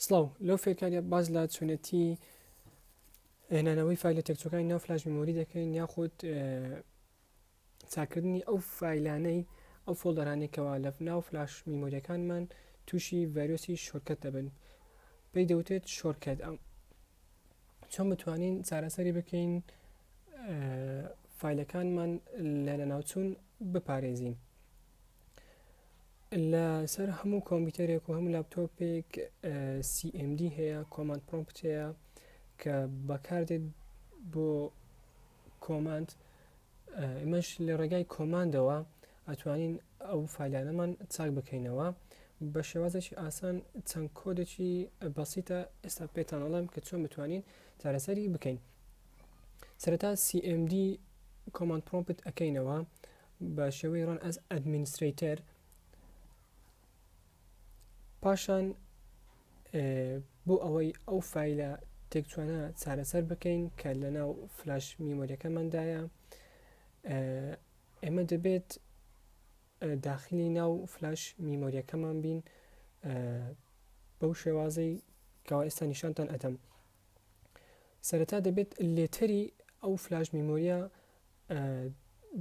سڵاو لەو فێرکاریە باز لە چۆنەتی هێنانەوەی فایلە تێکچەکانی ناو فلاش میمۆری دەکەین یاخود چاکردنی ئەو فایلانەی ئەو فۆڵدەرانێکەوە لە ناو فلاش میمۆریەکانمان تووشی ڤایرۆسی شۆرکەت دەبن پێی دەوتێت شۆرکەت. چۆن بتوانین چارەسەری بکەین فایلەکانمان لە ناوچوون بپارێزین لە سەر هەموو کۆمپیوتەرێک و هەموو لاپتۆپێک CMD هەیە کۆماند پرۆمپت هەیە کە بەکاردێت بۆ کۆماند ئێمەش لە ڕێگای کۆماندەوە ئەتوانین ئەو فایلانەمان چاک بکەینەوە بە شێوازێکی ئاسان چەند کۆدێکی بەسیتە ئێستا پێتان ئەڵێم کە چۆن بتوانین چارەسەری بکەین. سەرەتا CMD کۆماند پرۆمپت ئەەکەینەوە بە شێوەی ڕان ئەز ئەدمینستریتەر، پاشان بۆ ئەوەی ئەو فایلە تێکچوانە چارەسەر بکەین کە لە ناو فلاش میمۆریەکەماندایە ئێمە دەبێت داخلی ناو فلاش میمۆریەکەمان بین بەو شێوازەی کەوا ئێستا نیشانتان ئەدەم. سەرەتا دەبێت لێتەری ئەو فلاش میمۆریە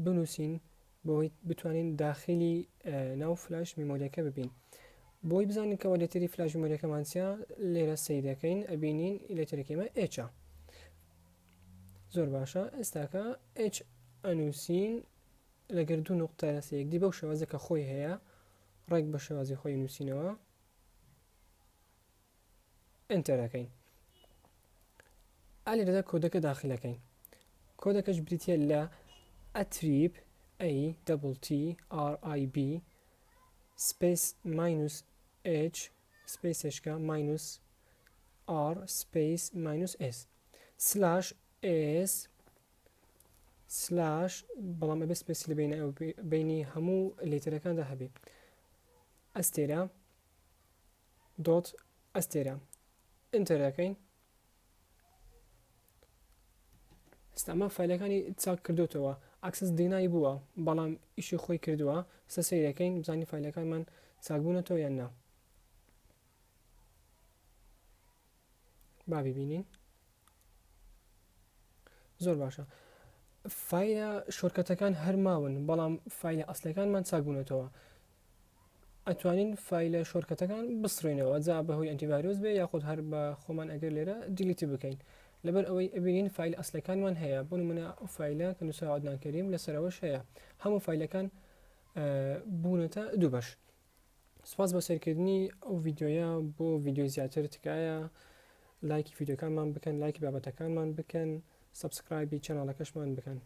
بنووسین بۆی بتوانین داخلی ناو فلاش میمۆریەکە ببین. بۆی بزانین کەەوە لێتەری فلاش میمۆریەکەمان چیە لێرە سەی دەکەین ئەبینین لێتەرەکەمە H زۆر باشە. ئێستاکە H ئەنووسین لەگەر دوو نقطە لەسەیەکدی بەو شێوازە کە خۆی هەیە ڕێک بە شێوازی خۆی نووسینەوە ئەنتەرەکەین. ئالێرەدا کۆدەکە داخلەکەین. کۆدەکەش بریتە لە ئەتریب ATTRIB سپیس ماینوس H سپیسشکە ماینوس R سپیس ماینوس S سلاش S سلاش بەڵام ئەبێ سپیسی لە بینی هەموو لێتەرەکاندا هەبێ ئەستێرە دۆت ئەستێرە ئینتەرەکەین. ئێستامە فایلەکانی چاک کردوتەوە ئاکسس دێنایی بووە بەڵام ئیشی خۆی کردووە سەسەیرەکەین بزانین فایلەکانمان چاکبوونەتەوە یان نا. با ببینین زۆر باشە. فایلە شۆرکەتەکان هەرماون بەڵام فایلە ئەسلەکانمان چاکبوونەتەوە. ئەتوانین فایلە شۆرکەتەکان بسڕێنەوە جا بەهۆی ئەنتیڤایرۆس بێ یاخود هەر بە خۆمان ئەگەر لێرە دیلیتی بکەین لەبەر ئەوەی ئەبینین فایل ئەسلەکانمان هەیە بۆ نمونە ئەو فایلە کە نووسراوە عەدنان کەریم لەسەرەوەش هەیە هەموو فایلەکان بوونەتە دوو بەش. سپاس بە سەرکردنی ئەو ڤیدیۆیە بۆ ڤیدیۆی زیاتر تکایە لایکی ڤیدیۆکانمان بکەن لایکی بابەتەکانمان بکەن سەبسکرایبی چەناڵەکەشمان بکەن.